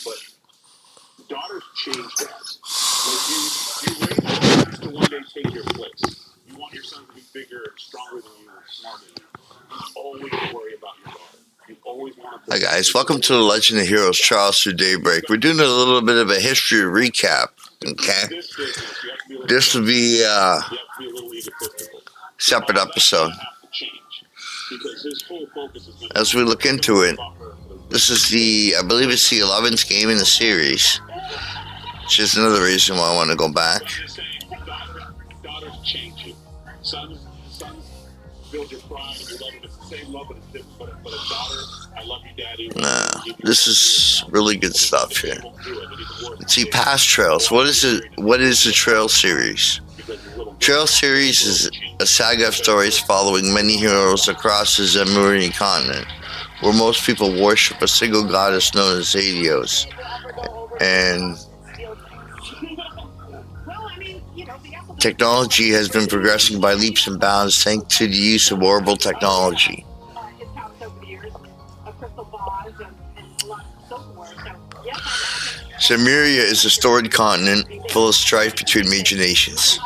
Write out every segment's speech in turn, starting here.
but daughters change dads. Like you raise your sons to one day take your place. You want your son to be bigger and stronger than you and smarter than you. You always worry about your daughter. You always want to. Hi guys, welcome to the Legend of Heroes Trials through Daybreak. We're doing a little bit of a history recap. Okay, this will be a separate episode. As we look into it, this is I believe it's the 11th game in the series, which is another reason why I want to go back. Nah, this is really good stuff here. Let's see, past trails. What is it? What is the Trail series? Trail series is a saga of stories following many heroes across the Zemurian continent, where most people worship a single goddess known as Hideout. And technology has been progressing by leaps and bounds thanks to the use of wearable technology. Chimera is a storied continent full of strife between major nations,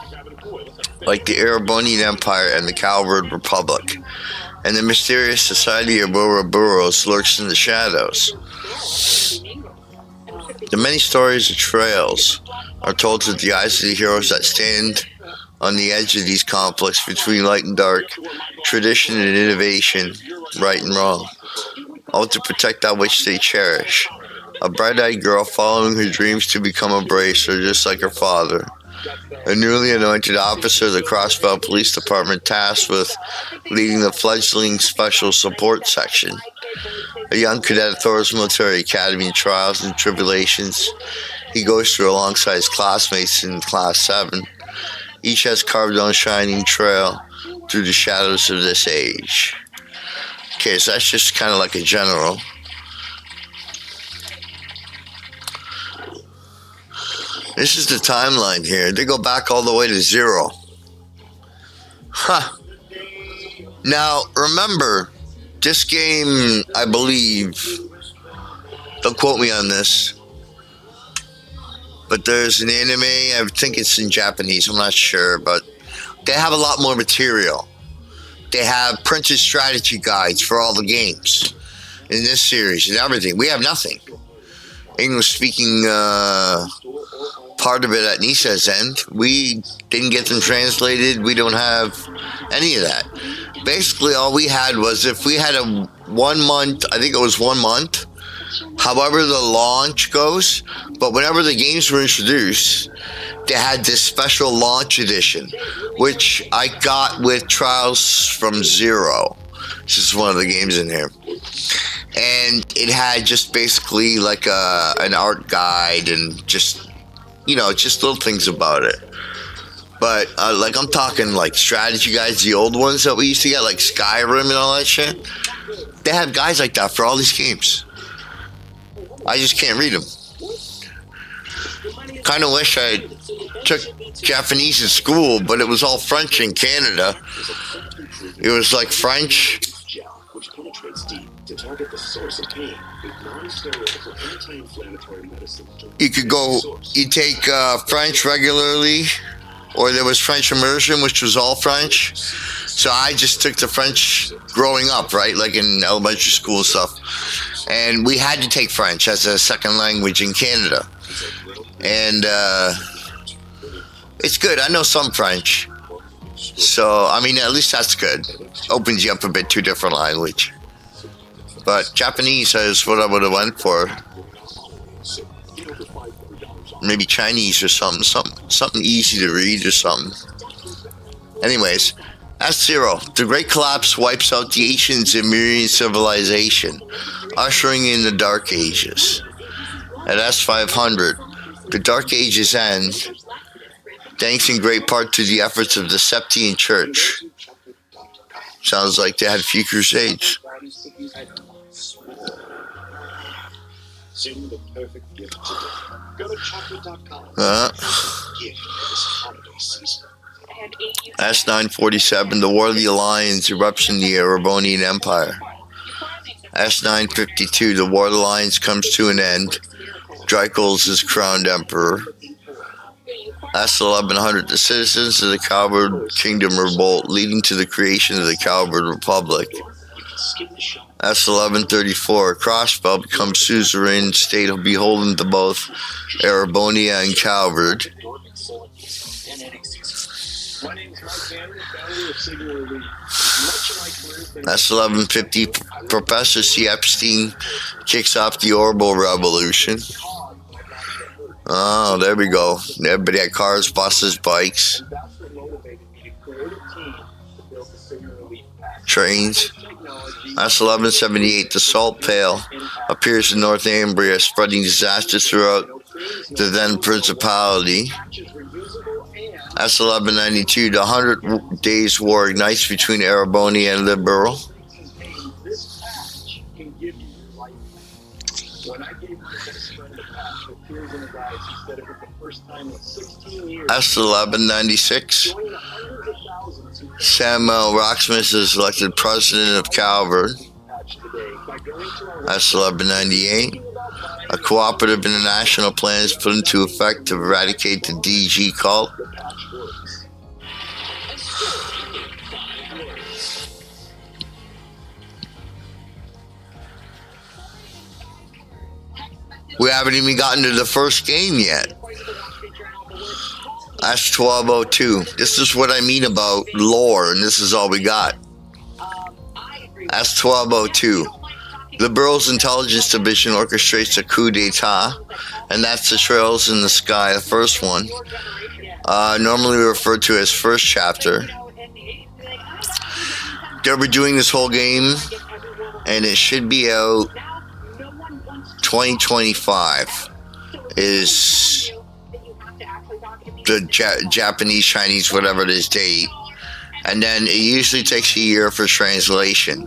like the Eiyuden Empire and the Covert Republic, and the mysterious society of Ouroboros lurks in the shadows. The many stories of trails are told through the eyes of the heroes that stand on the edge of these conflicts between light and dark, tradition and innovation, right and wrong, all to protect that which they cherish. A bright-eyed girl following her dreams to become a bracer, just like her father. A newly anointed officer of the Crossbelt Police Department tasked with leading the fledgling Special Support Section. A young cadet at Thor's Military Academy, trials and tribulations he goes through alongside his classmates in Class 7. Each has carved their own shining trail through the shadows of this age. Okay, so that's just kind of like a general. This is the timeline here. They go back all the way to 0. Huh. Now, remember, this game, I believe, don't quote me on this, but there's an anime, I think it's in Japanese, I'm not sure, but they have a lot more material. They have printed strategy guides for all the games in this series and everything. We have nothing. English-speaking part of it at Nisa's end. We didn't get them translated. We don't have any of that. Basically, all we had was if we had a 1 month, I think it was 1 month, however the launch goes, but whenever the games were introduced, they had this special launch edition, which I got with Trials from Zero. This is one of the games in here. And it had just basically like an art guide and just, you know, just little things about it. But like I'm talking like strategy guides, the old ones that we used to get, like Skyrim and all that shit. They have guides like that for all these games. I just can't read them. Kind of wish I took Japanese in school, but it was all French in Canada. It was like French. You could go, you take French regularly, or there was French immersion, which was all French. So I just took the French growing up, right, like in elementary school and stuff. And we had to take French as a second language in Canada. And it's good. I know some French. So, I mean, at least that's good. Opens you up a bit to a different language. But Japanese is what I would have went for. Maybe Chinese or something easy to read or something. Anyways, that's 0. The Great Collapse wipes out the ancient Zemurian civilization, ushering in the Dark Ages. At S500, the Dark Ages end, thanks in great part to the efforts of the Septian Church. Sounds like they had a few crusades. Soon the perfect gift to Go to chocolate.com. S947, the War of the Alliance erupts in the Eiyuden Empire. S952, the War of the Alliance comes to an end Drycoles is crowned emperor. S1100, the citizens of the Coward Kingdom revolt, leading to the creation of the Coward Republic. S1134, Crossbell becomes suzerain state beholden to both Erebonia and Coward. S1150, Professor C. Epstein kicks off the Orbital Revolution. Oh, there we go. Everybody had cars, buses, bikes, trains. S1178, the Salt Pale appears in North Ambria, spreading disaster throughout the then Principality. S1192, the 100 Days War ignites between Erebonia and Liberal. S1196, Samuel Rocksmith is elected president of Calvert. S1198, a cooperative international plan is put into effect to eradicate the DG cult. We haven't even gotten to the first game yet. That's 1202. This is what I mean about lore, and this is all we got. That's 1202. Liberals Intelligence Division orchestrates a coup d'etat, and that's the Trails in the Sky, the first one. Normally referred to as first chapter. They'll be doing this whole game, and it should be out 2025 is the Japanese, Chinese, whatever it is date. And then it usually takes a year for translation.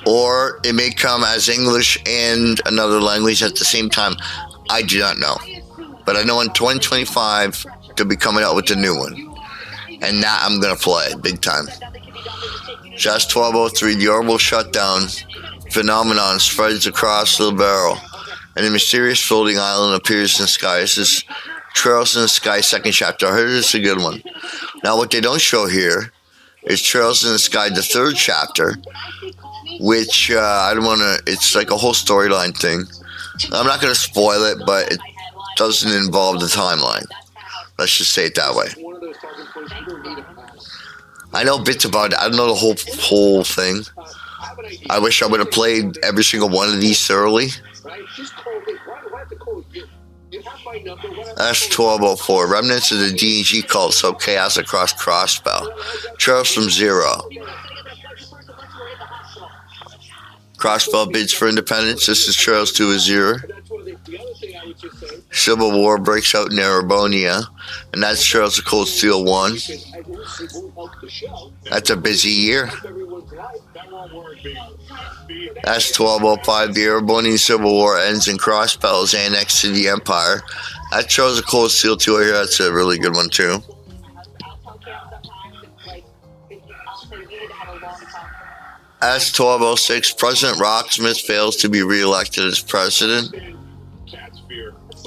Or it may come as English and another language at the same time. I do not know. But I know in 2025 they'll be coming out with the new one. And that I'm going to play big time. Just 1203, the orbital shutdown phenomenon spreads across Liberal, and a mysterious floating island appears in the sky. This is Trails in the Sky, second chapter. I heard it's a good one. Now, what they don't show here is Trails in the Sky, the third chapter, which I don't want to, it's like a whole storyline thing. I'm not going to spoil it, but it doesn't involve the timeline. Let's just say it that way. I know bits about it. I don't know the whole thing. I wish I would have played every single one of these thoroughly. That's 1204. Remnants of the D&G cult sow chaos across Crossbell. Trails from Zero. Crossbell bids for independence. This is Trails to Azure. Civil War breaks out in Erebonia, and that's Trails of Cold Steel 1. That's a busy year. That's 1205. The Erebonian Civil War ends and Crossbell is annexed to the Empire. That shows a Cold Steel 2 here. That's a really good one too. That's 1206. President Rocksmith fails to be re-elected as president.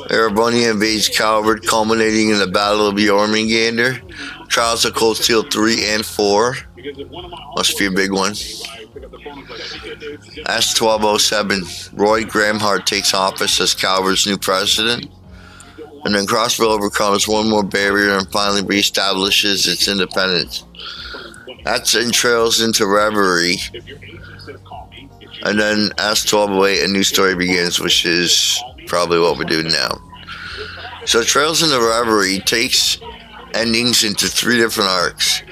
Erebonia invades Calvert, culminating in the Battle of Jormungandr. Trials of Cold Steel 3 and 4. Must be a big one. That's 1207. Roy Gramhart takes office as Calvert's new president. And then Crossbell overcomes one more barrier and finally reestablishes its independence. That's in Trails into Reverie. And then as 1208, a new story begins, which is probably what we're doing now. So Trails into Reverie takes endings into 3 different arcs.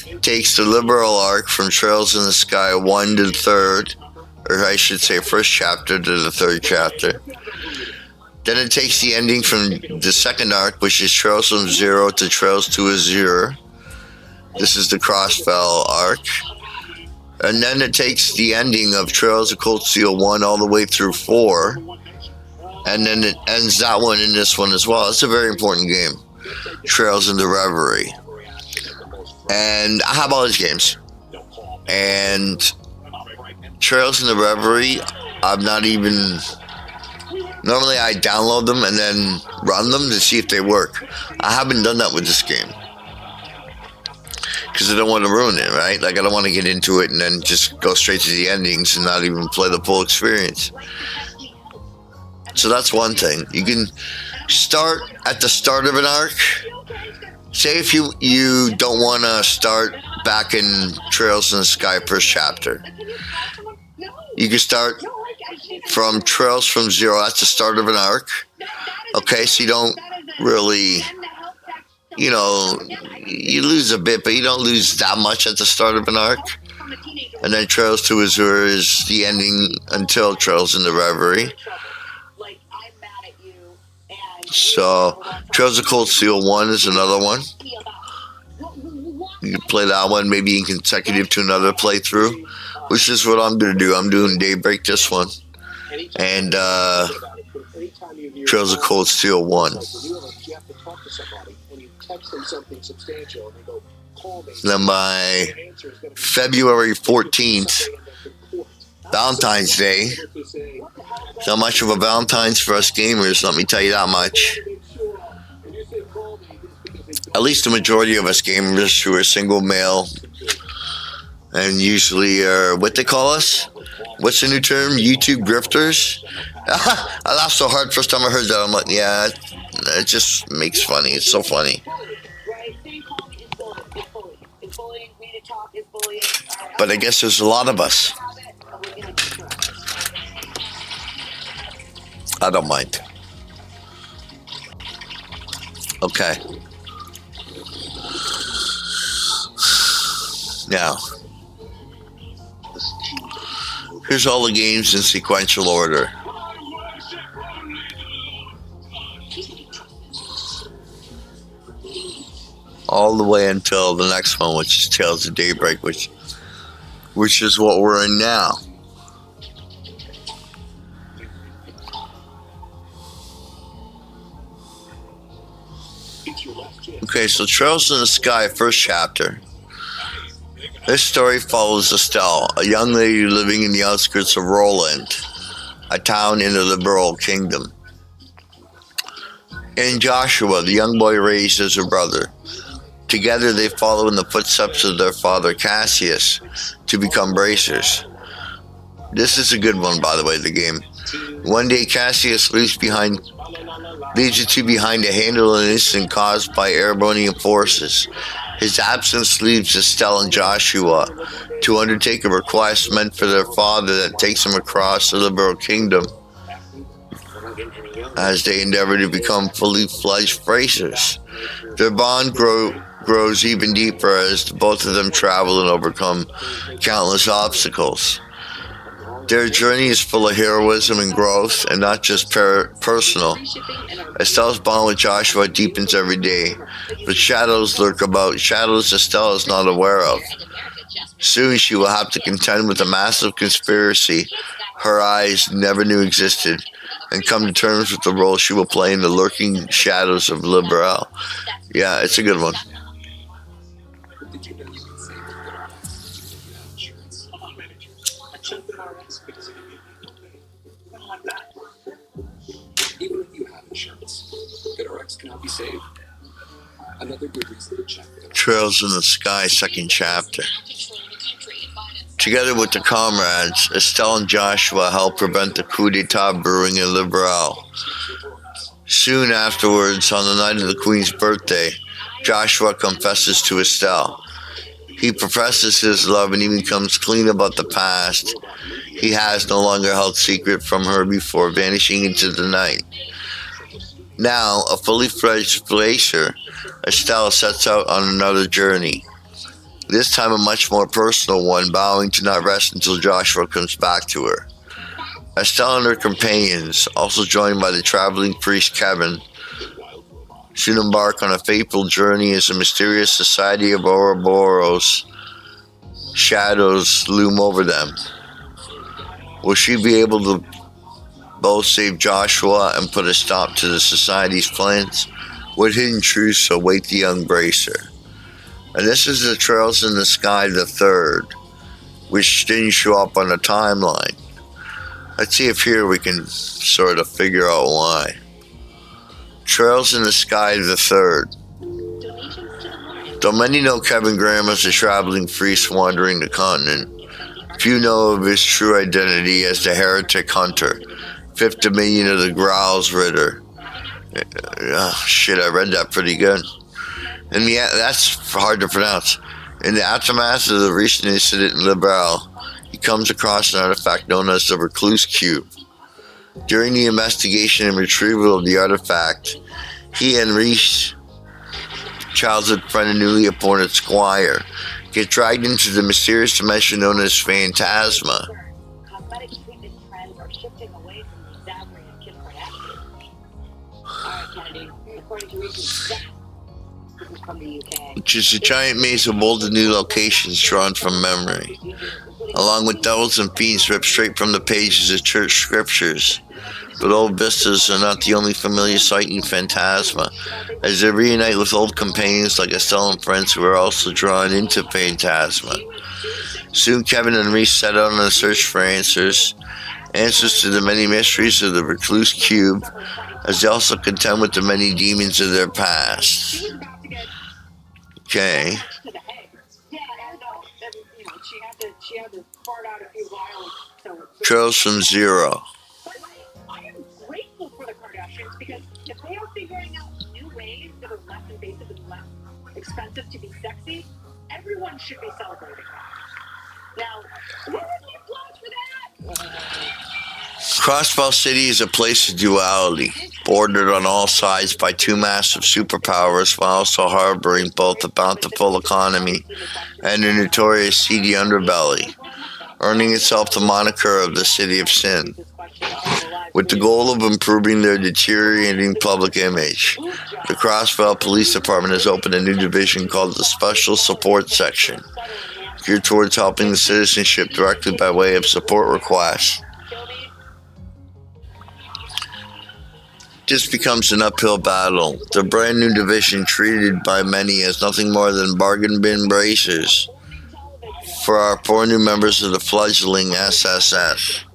It takes the Liberal arc from Trails in the Sky 1 to the 3rd, or I should say first chapter to the 3rd chapter. Then it takes the ending from the 2nd arc, which is Trails from Zero to Trails to Azure. This is the Crossbell arc. And then it takes the ending of Trails of Cold Steel 1 all the way through 4. And then it ends that one in this one as well. It's a very important game. Trails into Reverie. And I have all these games. And Trails into Reverie, I'm not even Normally I download them and then run them to see if they work. I haven't done that with this game. Because I don't want to ruin it, right? Like, I don't want to get into it and then just go straight to the endings and not even play the full experience. So that's one thing. You can start at the start of an arc. Say if you don't want to start back in Trails in the Sky first chapter. You can start from Trails from Zero. That's the start of an arc. Okay, so you don't really, you know, you lose a bit, but you don't lose that much at the start of an arc. And then Trails to Azure is the ending until Trails in the Reverie. So Trails of Cold Steel 1 is another one. You can play that one maybe in consecutive to another playthrough, which is what I'm going to do. I'm doing Daybreak this one. And Trails of Cold Steel 1. Then by February 14th, Valentine's Day. Not much of a Valentine's for us gamers, let me tell you that much. At least the majority of us gamers who are single male and usually are, what they call us? What's the new term? YouTube grifters? I laughed so hard first time I heard that. I'm like, yeah, it just makes funny. It's so funny. But I guess there's a lot of us. I don't mind. Okay. Now, here's all the games in sequential order. All the way until the next one, which is Tales of Daybreak, which is what we're in now. Okay, so Trails in the Sky, first chapter. This story follows Estelle, a young lady living in the outskirts of Roland, a town in the Liberal Kingdom. And Joshua, the young boy raised as her brother. Together they follow in the footsteps of their father Cassius to become bracers. This is a good one, by the way, the game. One day Cassius leaves the two behind to handle an incident caused by Erebonian forces. His absence leaves Estelle and Joshua to undertake a request meant for their father that takes them across the Liberal Kingdom as they endeavor to become fully fledged bracers. Their bond grows even deeper as both of them travel and overcome countless obstacles. Their journey is full of heroism and growth, and not just personal. Estelle's bond with Joshua deepens every day, but shadows lurk about, shadows Estelle is not aware of. Soon she will have to contend with a massive conspiracy her eyes never knew existed, and come to terms with the role she will play in the lurking shadows of Liberal. Yeah, it's a good one. Even if you have insurance, GoodRx cannot be saved. Another good reason to check it out. Trails in the Sky, second chapter. Together with the comrades, Estelle and Joshua help prevent the coup d'etat brewing in Liberal. Soon afterwards, on the night of the Queen's birthday, Joshua confesses to Estelle. He professes his love and even comes clean about the past he has no longer held secret from her before vanishing into the night. Now, a fully fledged bracer, Estelle sets out on another journey. This time a much more personal one, vowing to not rest until Joshua comes back to her. Estelle and her companions, also joined by the traveling priest Kevin, soon embark on a fateful journey as the mysterious society of Ouroboros shadows loom over them. Will she be able to both save Joshua and put a stop to the society's plans? What hidden truths await the young bracer? And this is the Trails in the Sky the third, which didn't show up on the timeline. Let's see if here we can sort of figure out why. Trails in the Sky the Third. Though many know Kevin Graham as a traveling priest wandering the continent, few know of his true identity as the heretic hunter, fifth dominion of the Growls Ritter. Shit, I read that pretty good. And yeah, that's hard to pronounce. In the aftermath of the recent incident in Liberal, he comes across an artifact known as the Recluse Cube. During the investigation and retrieval of the artifact, he and Reese, childhood friend and newly appointed squire, get dragged into the mysterious dimension known as Phantasma. Cosmetic treatment trends are shifting away from the exaggerated kid Kardashian. Alright, Kennedy, according to recent stats, this is from the UK. Which is a giant maze of old and new locations drawn from memory, along with devils and fiends ripped straight from the pages of church scriptures. But old vistas are not the only familiar sight in Phantasma, as they reunite with old companions like Estelle and friends who are also drawn into Phantasma. Soon Kevin and Reese set out on a search for answers to the many mysteries of the Recluse Cube, as they also contend with the many demons of their past. Okay. Trails from Zero. Because if they are figuring out new ways that are less invasive and less expensive to be sexy, everyone should be celebrating that. Now, what are the applause for that? Crossbell City is a place of duality, bordered on all sides by two massive superpowers while also harboring both a bountiful economy and a notorious seedy underbelly, earning itself the moniker of the City of Sin, with the goal of improving their deteriorating public image. The Crossbell Police Department has opened a new division called the Special Support Section, geared towards helping the citizenship directly by way of support requests. This becomes an uphill battle. The brand new division, treated by many as nothing more than bargain bin bracers for our four new members of the fledgling SSS.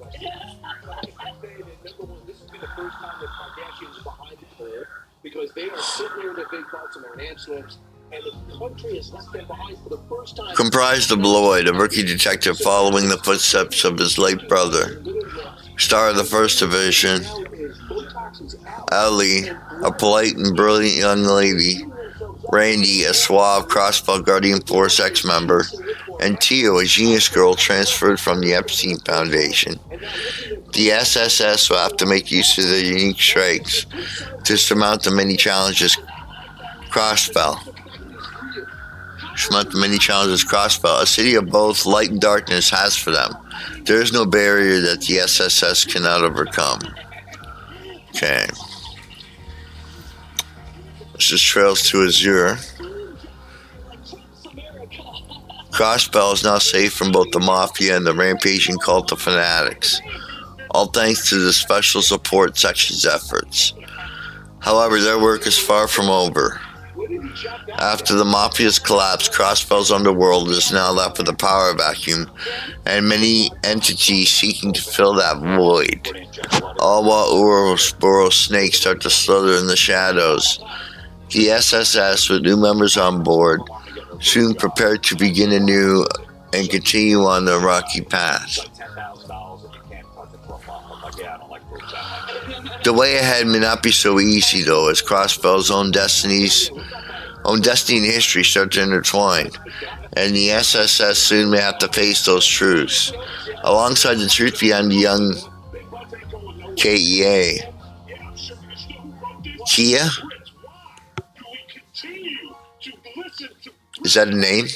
Because they are sitting there with big Baltimore and Amsterdam, and the country is left them behind for the first time. Comprised of Lloyd, a rookie detective following the footsteps of his late brother. Star of the First Division, Ellie, a polite and brilliant young lady, Randy, a suave Crossbell Guardian Force ex-member, and Tio, a genius girl transferred from the Epstein Foundation. The SSS will have to make use of their unique strengths to surmount the many challenges Crossbell, a city of both light and darkness, has for them. There is no barrier that the SSS cannot overcome. Okay. This is Trails to Azure. Crossbell is now safe from both the Mafia and the rampaging cult of fanatics, all thanks to the Special Support Section's efforts. However, their work is far from over. After the Mafia's collapse, Crossbell's underworld is now left with a power vacuum, and many entities seeking to fill that void, all while Ouroboros snakes start to slither in the shadows. The SSS, with new members on board, soon prepared to begin anew and continue on their rocky path. The way ahead may not be so easy, though, as Crossbell's own destiny and history start to intertwine, and the SSS soon may have to face those truths, alongside the truth behind the young KEA. Kia? Is that a name?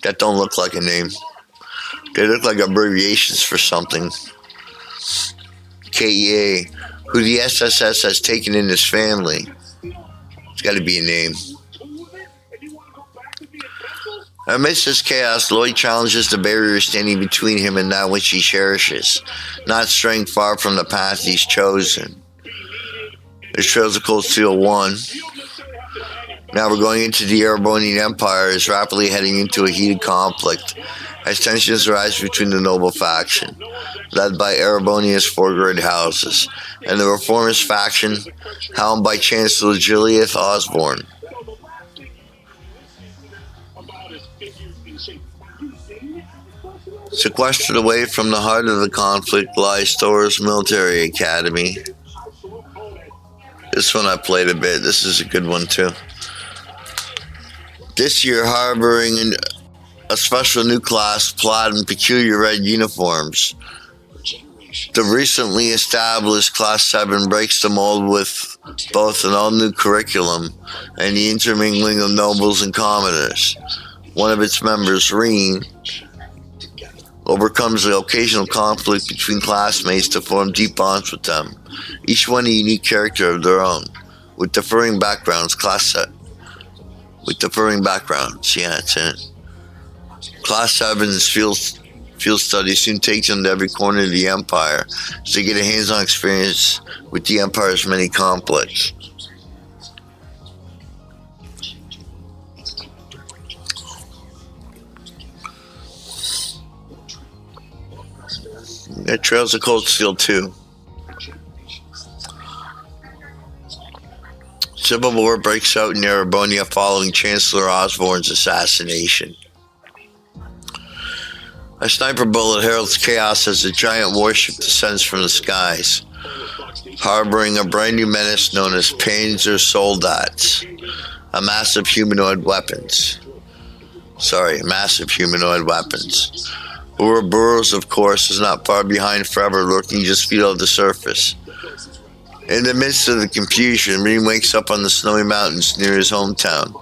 That don't look like a name. They look like abbreviations for something. KEA, who the SSS has taken in his family. It's got to be a name. Amidst this chaos, Lloyd challenges the barrier standing between him and that which he cherishes, not straying far from the path he's chosen. There's Trails of Cold Steel 1. Now we're going into the Erebonian Empire is rapidly heading into a heated conflict as tensions rise between the noble faction, led by Erebonia's four great houses, and the reformist faction, helmed by Chancellor Julius Osborne. Sequestered away from the heart of the conflict lies Thor's military academy. This one I played a bit. This is a good one too. This year, harboring a special new class plaid in peculiar red uniforms, the recently established Class 7 breaks the mold with both an all-new curriculum and the intermingling of nobles and commoners. One of its members, Reen, overcomes the occasional conflict between classmates to form deep bonds with them, each one a unique character of their own, with differing backgrounds. Yeah, that's it. Class 7's field studies soon take them to every corner of the Empire, so they get a hands-on experience with the Empire's many conflicts. Got Trails of Cold Steel 2. Civil war breaks out in Erebonia following Chancellor Osborne's assassination. A sniper bullet heralds chaos as a giant warship descends from the skies, harboring a brand new menace known as Panzer Soldats, massive humanoid weapons. Ouroboros, of course, is not far behind forever, lurking just below the surface. In the midst of the confusion, Reem wakes up on the snowy mountains near his hometown.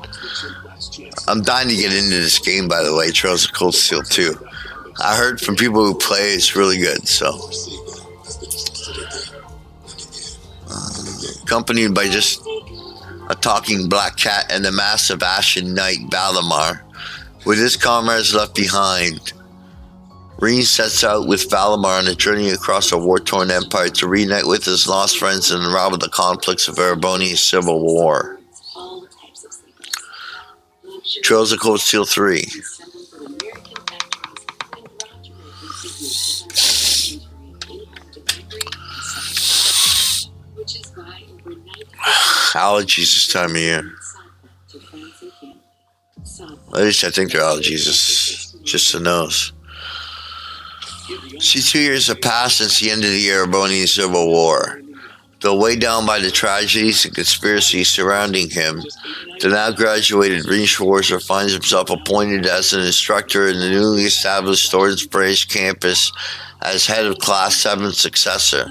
I'm dying to get into this game, by the way, Trails of Cold Steel 2. I heard from people who play it's really good, so. Accompanied by just a talking black cat and the massive ashen knight Valimar. With his comrades left behind, Reen sets out with Valimar on a journey across a war-torn empire to reunite with his lost friends and unravel the conflicts of Erebonia's civil war. Trails of Cold Steel 3. Allergies this time of year. At least I think they're allergies. Just the nose. See, 2 years have passed since the end of the Erebonian Civil War. Though weighed down by the tragedies and conspiracies surrounding him, the now graduated Reen Schwarzer finds himself appointed as an instructor in the newly established Thorn's Brace campus as head of Class 7 successor.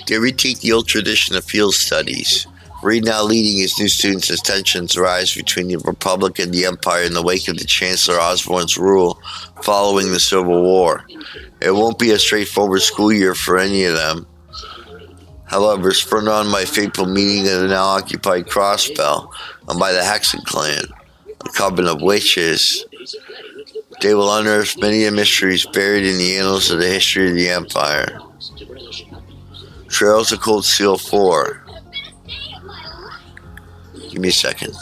They retake the old tradition of field studies, Reed now leading his new students as tensions rise between the Republic and the Empire in the wake of the Chancellor Osborne's rule following the Civil War. It won't be a straightforward school year for any of them. However, spurred on by a fateful meeting of the now occupied Crossbell and by the Hexen clan, a coven of witches, they will unearth many of the mysteries buried in the annals of the history of the Empire. Trails of Cold Steel 4. Give me a second.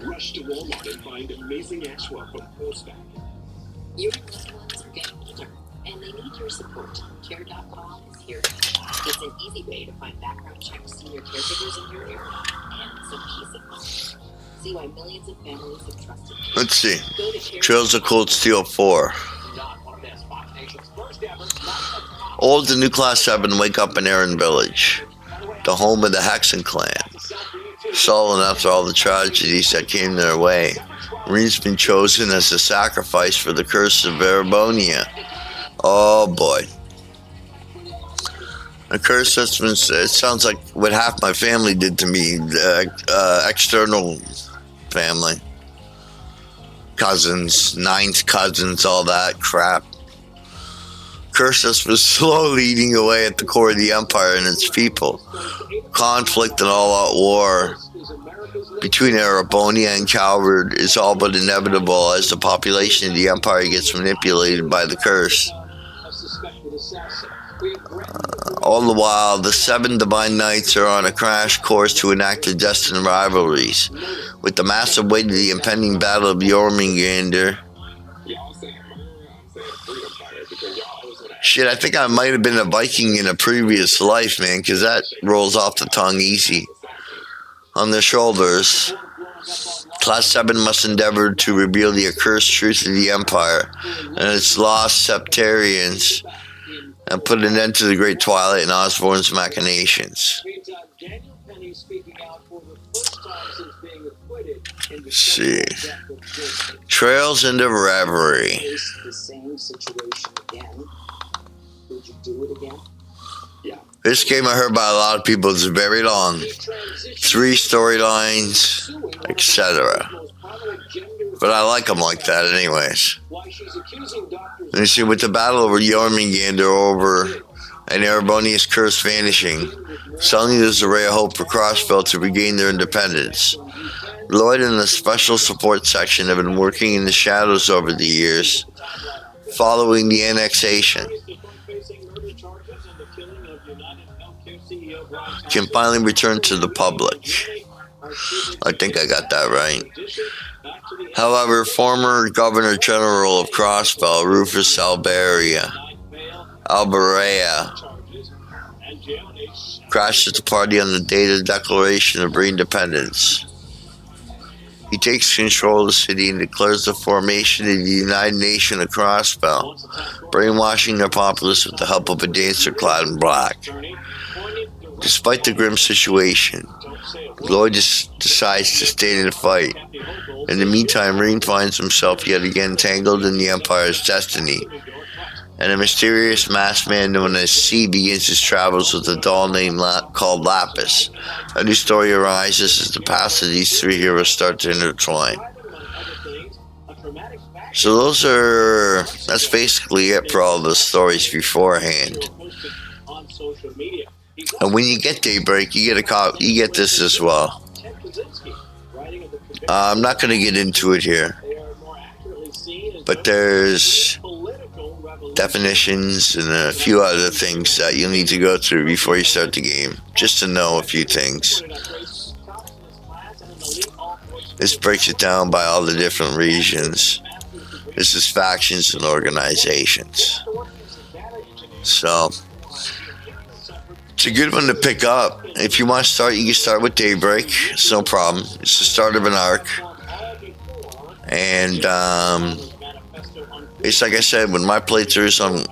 Rush to Walmart and find amazing ashwa from Horseback. Your loved ones are getting older, and they need your support. Care.com is here. It's an easy way to find background checks to your caregivers in your area and some peace of mind. See why millions of families have trusted you. Let's see. Trails of Cold Steel 4. All of the new Class 7 wake up in Aaron Village, the home of the Hexen clan. Sullen after all the tragedies that came their way, Reen's been chosen as a sacrifice for the curse of Erebonia. Oh boy. A curse that's been, it sounds like what half my family did to me, external family. Cousins, ninth cousins, all that crap. Curse that's been slowly eating away at the core of the Empire and its people. Conflict and all-out war between Erebonia and Coward is all but inevitable as the population of the Empire gets manipulated by the curse. All the while, the 7 Divine Knights are on a crash course to enact their destined rivalries. With the massive weight of the impending battle of Jormungandr. Shit, I think I might have been a Viking in a previous life, man, because that rolls off the tongue easy. On their shoulders, Class 7 must endeavor to reveal the accursed truth of the Empire and its lost Septarians and put an end to the Great Twilight and Osborne's machinations. Let's see. Trails into Reverie. This game I heard by a lot of people is very long. 3 storylines, etc. But I like them like that anyways. And you see, with the battle over Jormungandr over and Erebonia's curse vanishing, suddenly there's a ray of hope for Crossbell to regain their independence. Lloyd and the special support section have been working in the shadows over the years, following the annexation. Can finally return to the public. I think I got that right. However, former Governor General of Crossbell, Rufus Alberea, crashes the party on the date of the Declaration of Independence. He takes control of the city and declares the formation of the United Nation of Crossbell, brainwashing their populace with the help of a dancer clad in black. Despite the grim situation, Lloyd decides to stay in the fight. In the meantime, Rean finds himself yet again tangled in the Empire's destiny, and a mysterious masked man known as C begins his travels with a doll named called Lapis. A new story arises as the paths of these 3 heroes start to intertwine. So that's basically it for all the stories beforehand. And when you get Daybreak, you get this as well. I'm not going to get into it here, but there's definitions and a few other things that you'll need to go through before you start the game, just to know a few things. This breaks it down by all the different regions. This is factions and organizations. So it's a good one to pick up. If you want to start, you can start with Daybreak. It's no problem. It's the start of an arc. And it's like I said, with my playthroughs, I'm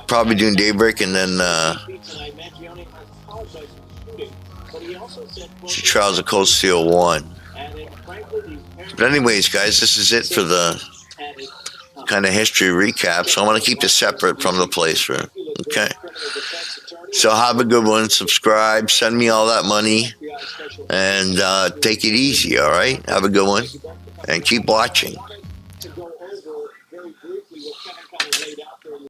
probably doing Daybreak and then Trials of Cold Steel 1. But anyways, guys, this is it for the kind of history recap. So I want to keep this separate from the playthrough. Okay? So have a good one. Subscribe. Send me all that money. And take it easy, all right? Have a good one. And keep watching.